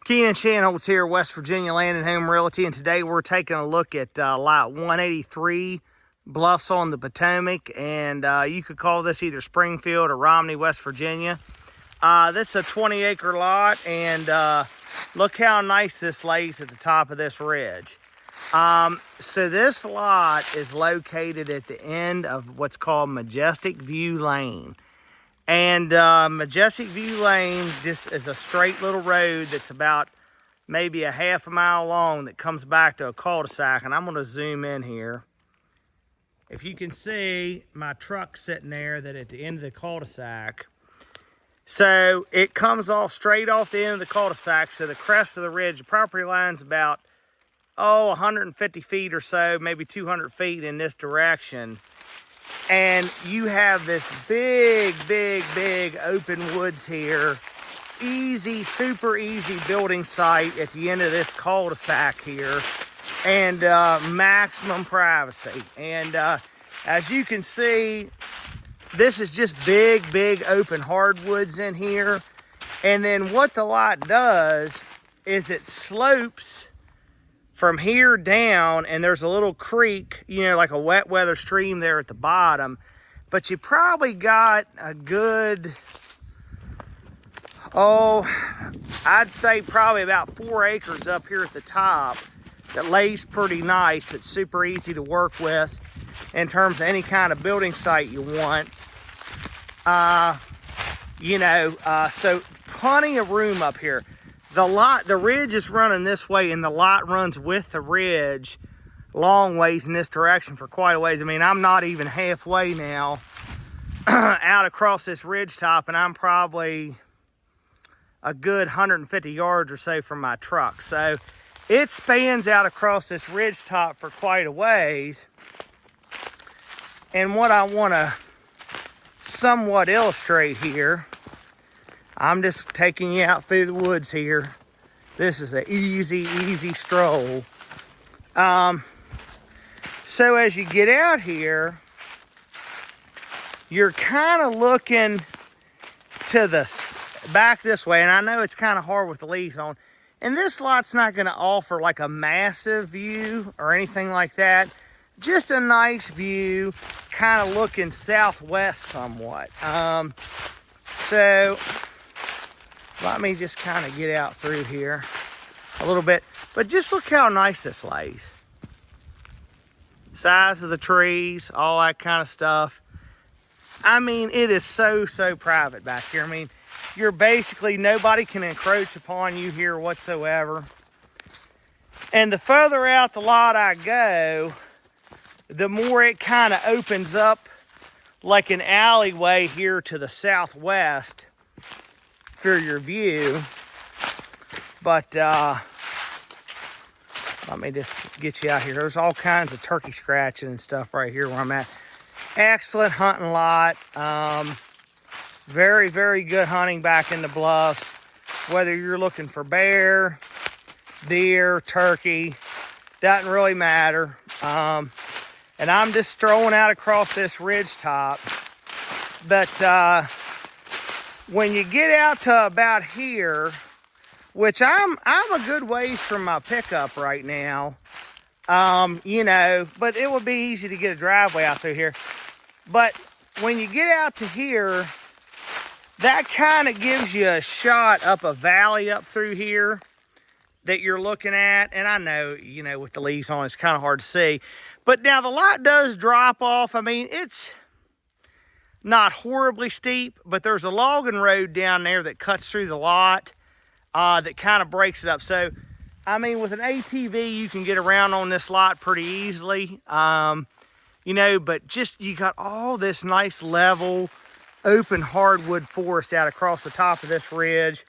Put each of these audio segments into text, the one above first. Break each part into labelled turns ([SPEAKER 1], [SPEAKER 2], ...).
[SPEAKER 1] Keenan Shanholtz here, West Virginia Land and Home Realty, and today we're taking a look at lot 183, Bluffs on the Potomac, and you could call this either Springfield or Romney, West Virginia. This is a 20-acre lot, and look how nice this lays at the top of this ridge. So this lot is located at the end of what's called Majestic View Lane. And Majestic View Lane just is a straight little road that's about maybe a half a mile long that comes back to a cul-de-sac. And I'm going to zoom in here. If you can see my truck sitting there that at the end of the cul-de-sac. So it comes off straight off the end of the cul-de-sac. So the crest of the ridge, the property line's about, 150 feet or so, maybe 200 feet in this direction. And you have this big open woods here. Easy, super easy building site at the end of this cul-de-sac here. And maximum privacy. And as you can see, this is just big open hardwoods in here. And then what the lot does is it slopes from here down, and there's a little creek, you know, like a wet weather stream there at the bottom. But you probably got a good, I'd say probably about 4 acres up here at the top that lays pretty nice. It's super easy to work with in terms of any kind of building site you want. So plenty of room up here. The ridge is running this way, and the lot runs with the ridge long ways in this direction for quite a ways. I mean, I'm not even halfway now out across this ridge top, and I'm probably a good 150 yards or so from my truck. So it spans out across this ridge top for quite a ways. And what I want to somewhat illustrate here, I'm just taking you out through the woods here. This is an easy stroll. So as you get out here, you're kind of looking to the back this way. And I know it's kind of hard with the leaves on. And this lot's not going to offer like a massive view or anything like that. Just a nice view, kind of looking southwest somewhat. So let me just kind of get out through here a little bit. But just look how nice this lays. Size of the trees, all that kind of stuff. I mean, it is so private back here. I mean, you're basically, nobody can encroach upon you here whatsoever. And the further out the lot I go, the more it kind of opens up like an alleyway here to the southwest for your view. But let me just get you out here. There's all kinds of turkey scratching and stuff right here where I'm at. Excellent hunting lot. Very good hunting back in the Bluffs. Whether you're looking for bear, deer, turkey, doesn't really matter. And I'm just strolling out across this ridge top. But when you get out to about here, which I'm a good ways from my pickup right now, but it would be easy to get a driveway out through here. But when you get out to here, that kind of gives you a shot up a valley up through here that you're looking at. And I know, with the leaves on, it's kind of hard to see. But now the lot does drop off. I mean, it's not horribly steep, but there's a logging road down there that cuts through the lot that kind of breaks it up. So, I mean, with an ATV, you can get around on this lot pretty easily. But just, you got all this nice level, open hardwood forest out across the top of this ridge.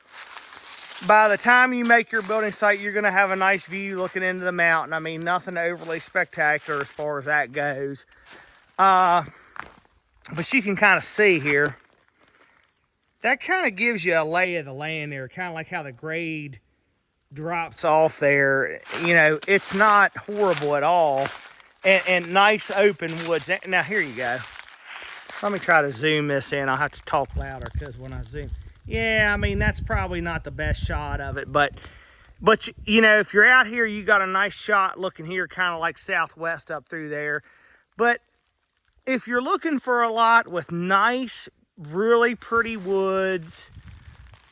[SPEAKER 1] By the time you make your building site, you're going to have a nice view looking into the mountain. I mean, nothing overly spectacular as far as that goes. But you can kind of see here, that kind of gives you a lay of the land there, kind of like how the grade drops off there. It's not horrible at all. And nice open woods. Now, here you go. Let me try to zoom this in. I'll have to talk louder because when I zoom. Yeah, I mean, that's probably not the best shot of it, but But, you know, if you're out here, you got a nice shot looking here, kind of like southwest up through there. But if you're looking for a lot with nice, really pretty woods,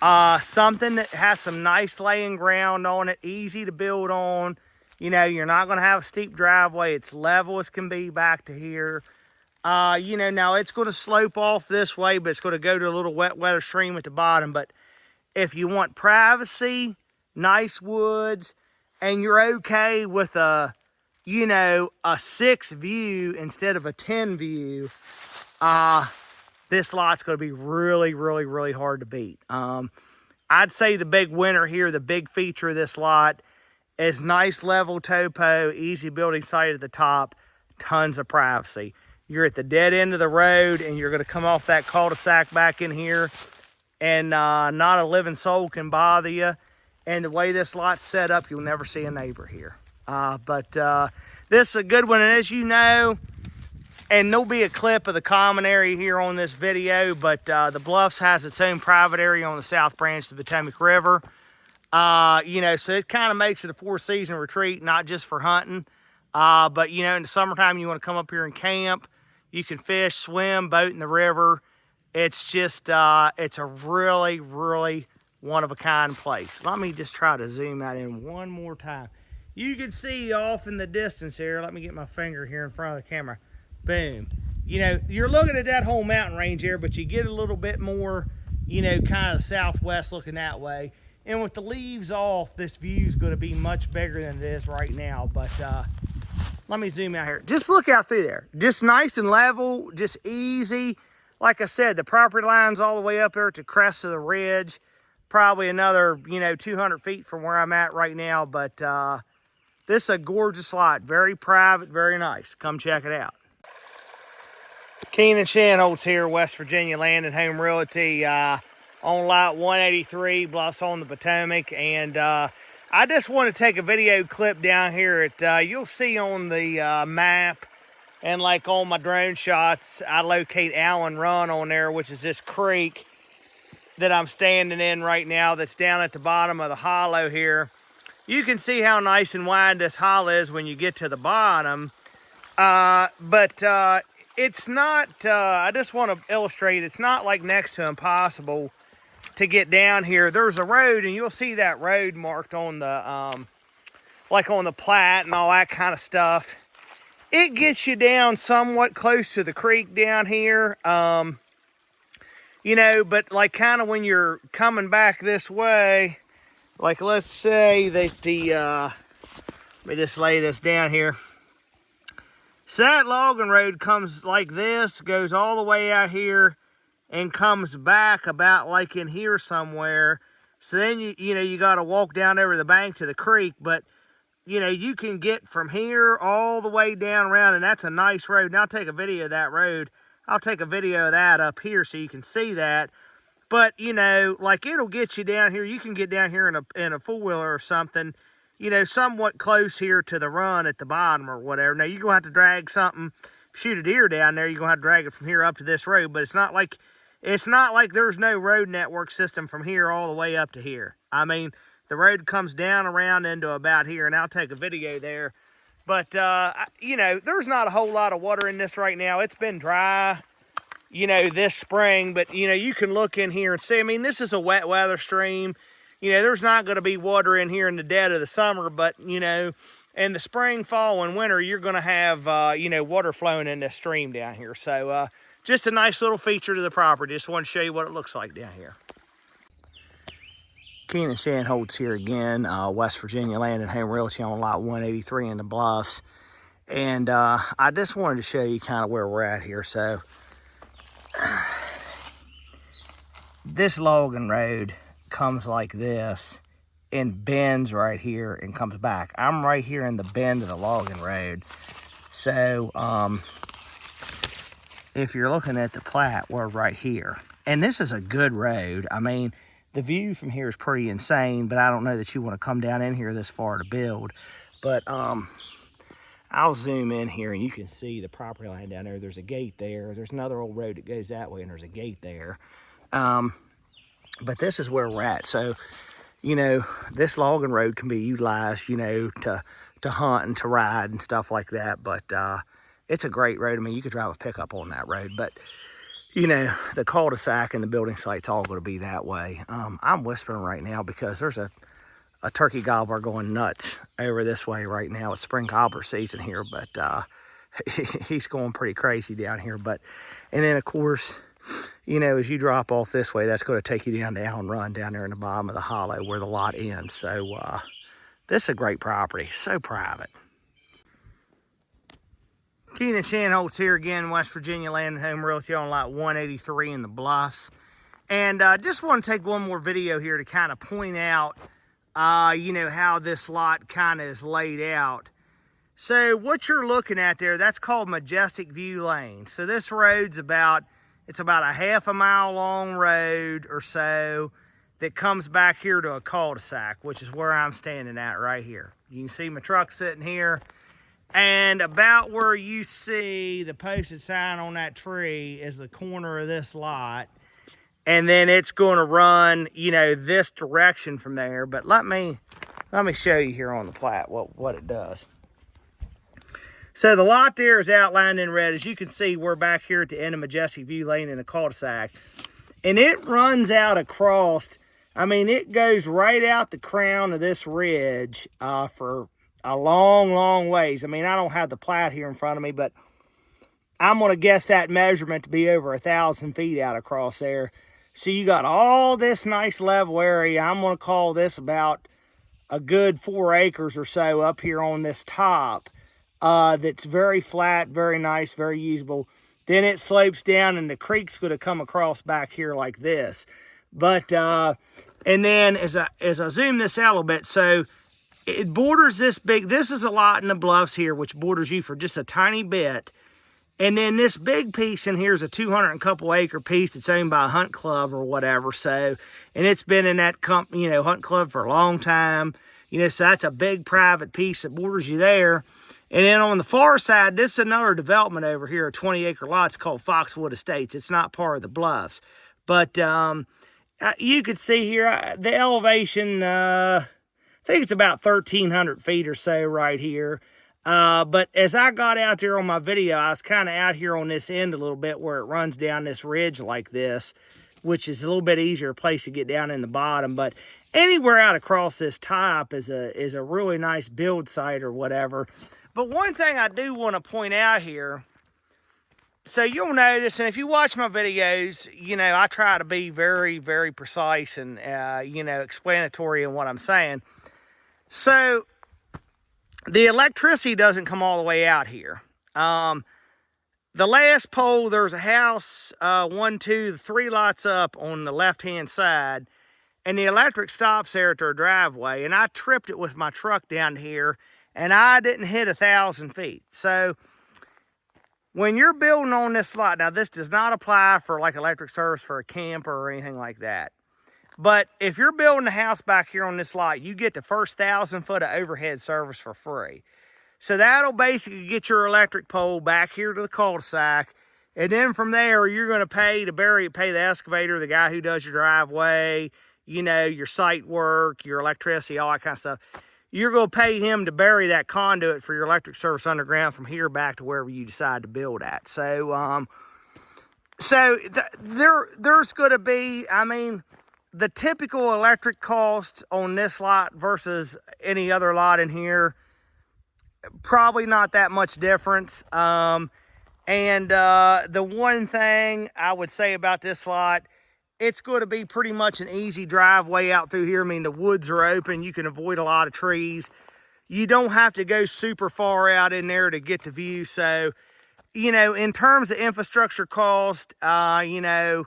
[SPEAKER 1] something that has some nice laying ground on it, easy to build on, you know, you're not going to have a steep driveway. It's level as can be back to here. You know, now it's going to slope off this way, but it's going to go to a little wet weather stream at the bottom. But if you want privacy, nice woods, and you're okay with a, you know, a 6 view instead of a 10 view, this lot's going to be really, really, really hard to beat. I'd say the big winner here, the big feature of this lot, is nice level topo, easy building site at the top, tons of privacy. You're at the dead end of the road, and you're going to come off that cul-de-sac back in here, and not a living soul can bother you. And the way this lot's set up, you'll never see a neighbor here. But this is a good one, and as you know, and there'll be a clip of the common area here on this video, but the Bluffs has its own private area on the south branch of the Potomac River. You know, so it kind of makes it a 4-season retreat, not just for hunting. But, you know, in the summertime, you want to come up here and camp. You can fish, swim, boat in the river. It's just, it's a really, really one-of-a-kind place. Let me just try to zoom that in one more time. You can see off in the distance here. Let me get my finger here in front of the camera. Boom. You know, you're looking at that whole mountain range here, but you get a little bit more, you know, kind of southwest looking that way. And with the leaves off, this view is going to be much bigger than it is right now. But let me zoom out here. Just look out through there. Just nice and level, just easy. Like I said, the property line's all the way up there at the crest of the ridge. Probably another, you know, 200 feet from where I'm at right now. But this is a gorgeous lot. Very private, very nice. Come check it out. Keenan Shanholtz here, West Virginia Land and Home Realty, on lot 183, Bluffs on the Potomac. And I just want to take a video clip down here at, you'll see on the map and like on my drone shots, I locate Allen Run on there, which is this creek that I'm standing in right now that's down at the bottom of the hollow here. You can see how nice and wide this hollow is when you get to the bottom. It's not, I just want to illustrate, it's not like next to impossible to get down here. There's a road, and you'll see that road marked on the, like on the plat and all that kind of stuff. It gets you down somewhat close to the creek down here, you know, but like kind of when you're coming back this way, like let's say that the, let me just lay this down here. So that logging road comes like this, goes all the way out here, and comes back about like in here somewhere. So then you know you got to walk down over the bank to the creek, but you know you can get from here all the way down around, and that's a nice road. And I'll take a video of that road. I'll take a video of that up here so you can see that. But you know, like it'll get you down here. You can get down here in a four-wheeler or something, you know, somewhat close here to the run at the bottom or whatever. Now, you're going to have to drag something, shoot a deer down there. You're going to have to drag it from here up to this road. But it's not like there's no road network system from here all the way up to here. I mean, the road comes down around into about here, and I'll take a video there. But, you know, there's not a whole lot of water in this right now. It's been dry, you know, this spring. But, you know, you can look in here and see. I mean, this is a wet weather stream. You know, there's not going to be water in here in the dead of the summer, but, you know, in the spring, fall, and winter, you're going to have, you know, water flowing in this stream down here. So, just a nice little feature to the property. Just want to show you what it looks like down here. Keenan Shanholtz here again, West Virginia Land and Home Realty on lot 183 in the Bluffs. And I just wanted to show you kind of where we're at here. So, this logging road comes like this and bends right here and comes back. I'm right here in the bend of the logging road. So if you're looking at the plat, we're right here. And this is a good road. I mean, the view from here is pretty insane, but I don't know that you want to come down in here this far to build. But I'll zoom in here and you can see the property line down there. There's a gate there. There's another old road that goes that way, and there's a gate there. But this is where we're at. So, you know, this logging road can be utilized, you know, to hunt and to ride and stuff like that. But it's a great road. I mean, you could drive a pickup on that road, but you know, the cul-de-sac and the building site's all going to be that way. I'm whispering right now because there's a turkey gobbler going nuts over this way right now. It's spring gobbler season here, but he's going pretty crazy down here. And then of course, you know, as you drop off this way, that's going to take you down to Allen Run down there in the bottom of the hollow where the lot ends. So this is a great property, so private. Keenan Shanholtz here again, West Virginia Land and Home Realty on lot 183 in the Bluffs. And just want to take one more video here to kind of point out, you know, how this lot kind of is laid out. So what you're looking at there, that's called Majestic View Lane. So this road's it's about a half a mile long road or so that comes back here to a cul-de-sac, which is where I'm standing at right here. You can see my truck sitting here. And about where you see the posted sign on that tree is the corner of this lot. And then it's going to run, you know, this direction from there. But let me show you here on the plat what it does. So the lot there is outlined in red. As you can see, we're back here at the end of Majestic View Lane in the cul-de-sac. And it runs out across, I mean, it goes right out the crown of this ridge for a long ways. I mean, I don't have the plat here in front of me, but I'm going to guess that measurement to be over 1,000 feet out across there. So you got all this nice level area. I'm going to call this about a good 4 acres or so up here on this top. That's very flat, very nice, very usable. Then it slopes down and the creek's going to come across back here like this. But, and then as I zoom this out a little bit, so it borders this is a lot in the Bluffs here, which borders you for just a tiny bit. And then this big piece in here is a 200 and couple acre piece that's owned by a hunt club or whatever. So, and it's been in that company, you know, hunt club for a long time. You know, so that's a big private piece that borders you there. And then on the far side, this is another development over here, a 20 acre lot. It's called Foxwood Estates. It's not part of the Bluffs. But you could see here, the elevation, I think it's about 1,300 feet or so right here. But as I got out there on my video, I was kind of out here on this end a little bit where it runs down this ridge like this, which is a little bit easier place to get down in the bottom. But anywhere out across this top is a really nice build site or whatever. But one thing I do want to point out here, so you'll notice, and if you watch my videos, you know, I try to be very precise and, you know, explanatory in what I'm saying. So the electricity doesn't come all the way out here. The last pole, there's a house, 1, 2, 3 lots up on the left-hand side, and the electric stops there at their driveway, and I tripped it with my truck down here, and I didn't hit 1,000 feet. So when you're building on this lot, now this does not apply for like electric service for a camper or anything like that. But if you're building a house back here on this lot, you get the first 1,000 foot of overhead service for free. So that'll basically get your electric pole back here to the cul-de-sac. And then from there, you're going to pay the excavator, the guy who does your driveway, you know, your site work, your electricity, all that kind of stuff. You're going to pay him to bury that conduit for your electric service underground from here back to wherever you decide to build at. So, there's going to be, I mean, the typical electric cost on this lot versus any other lot in here, probably not that much difference. The one thing I would say about this lot, it's going to be pretty much an easy driveway out through here. I mean, the woods are open. You can avoid a lot of trees. You don't have to go super far out in there to get the view. So, you know, in terms of infrastructure cost, you know,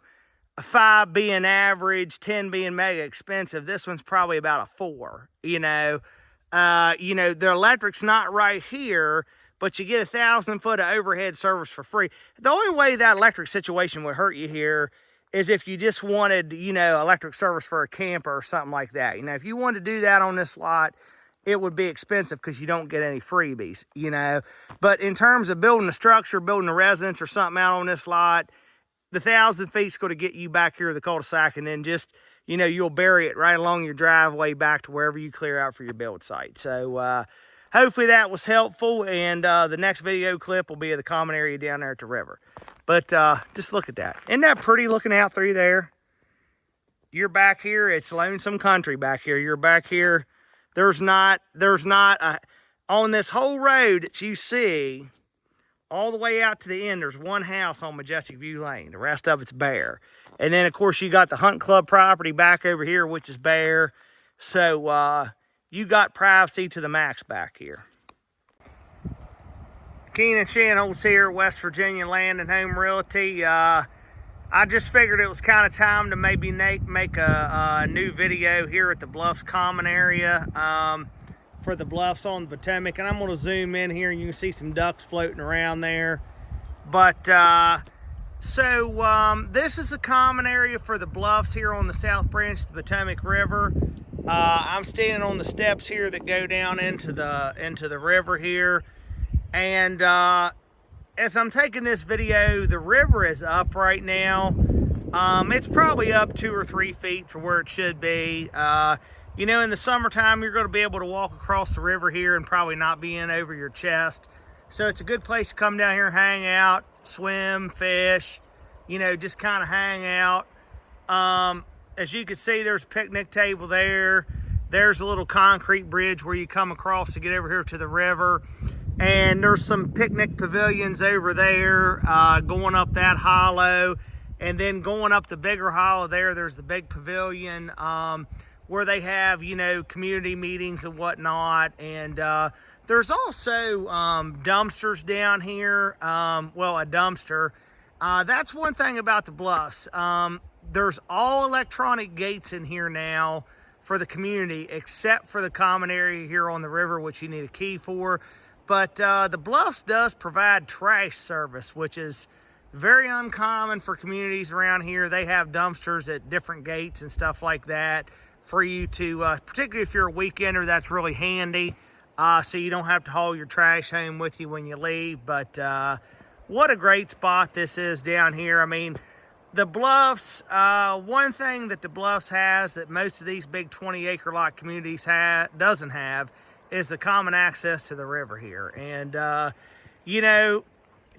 [SPEAKER 1] 5 being average, 10 being mega expensive, this one's probably about a 4, you know. The electric's not right here, but you get 1,000 foot of overhead service for free. The only way that electric situation would hurt you here is if you just wanted, you know, electric service for a camper or something like that. You know, if you wanted to do that on this lot, it would be expensive because you don't get any freebies, you know. But in terms of building a structure, building a residence or something out on this lot, the 1,000 feet's going to get you back here to the cul-de-sac, and then just, you know, you'll bury it right along your driveway back to wherever you clear out for your build site. So hopefully that was helpful, and the next video clip will be of the common area down there at the river. But just look at that. Isn't that pretty looking out through there? You're back here, it's lonesome country back here. You're back here, there's not on this whole road that you see, all the way out to the end, there's one house on Majestic View Lane. The rest of it's bare. And then, of course, you got the Hunt Club property back over here, which is bare. So, you got privacy to the max back here. Keenan Shanholz here, West Virginia Land and Home Realty. I just figured it was kind of time to maybe make a new video here at the Bluffs common area for the Bluffs on the Potomac. And I'm going to zoom in here and you can see some ducks floating around there. But this is a common area for the Bluffs here on the South Branch of the Potomac River. I'm standing on the steps here that go down into the river here. And as I'm taking this video, the river is up right now. It's probably up 2 or 3 feet from where it should be. You know, in the summertime, you're going to be able to walk across the river here and probably not be in over your chest. So it's a good place to come down here and hang out, swim, fish, you know, just kind of hang out. As you can see, there's a picnic table there. There's a little concrete bridge where you come across to get over here to the river. And there's some picnic pavilions over there going up that hollow. And then going up the bigger hollow there, there's the big pavilion where they have, you know, community meetings and whatnot. And there's also dumpsters down here. Well, a dumpster. That's one thing about the Bluffs. There's all electronic gates in here now for the community, except for the common area here on the river, which you need a key for. But the Bluffs does provide trash service, which is very uncommon for communities around here. They have dumpsters at different gates and stuff like that for you to, particularly if you're a weekender, that's really handy. So you don't have to haul your trash home with you when you leave. But what a great spot this is down here. I mean, the Bluffs, one thing that the Bluffs has that most of these big 20-acre lot communities doesn't have is the common access to the river here. And, you know,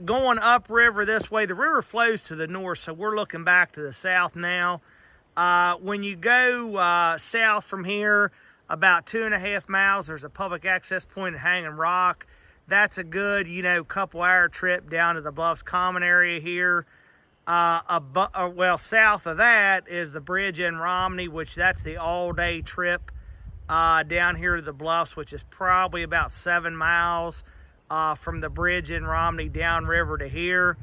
[SPEAKER 1] going upriver this way, the river flows to the north, so we're looking back to the south now. When you go south from here, about 2.5 miles, there's a public access point at Hanging Rock. That's a good, you know, couple-hour trip down to the Bluffs common area here. Well, south of that is the bridge in Romney, which that's the all-day trip down here to the Bluffs, which is probably about 7 miles from the bridge in Romney downriver to here.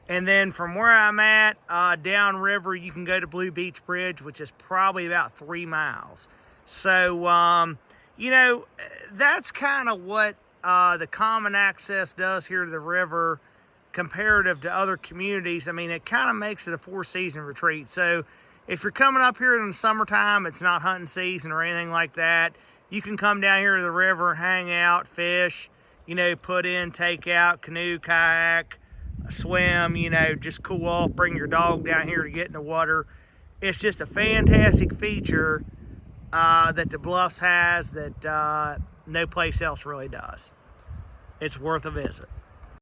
[SPEAKER 1] And then from where I'm at, downriver, you can go to Blue Beach Bridge, which is probably about 3 miles. So, you know, that's kind of what the common access does here to the river comparative to other communities. I mean, it kind of makes it a 4-season retreat. So if you're coming up here in the summertime, it's not hunting season or anything like that, you can come down here to the river, hang out, fish, you know, put in, take out, canoe, kayak, swim, you know, just cool off, bring your dog down here to get in the water. It's just a fantastic feature that the Bluffs has that no place else really does. It's worth a visit.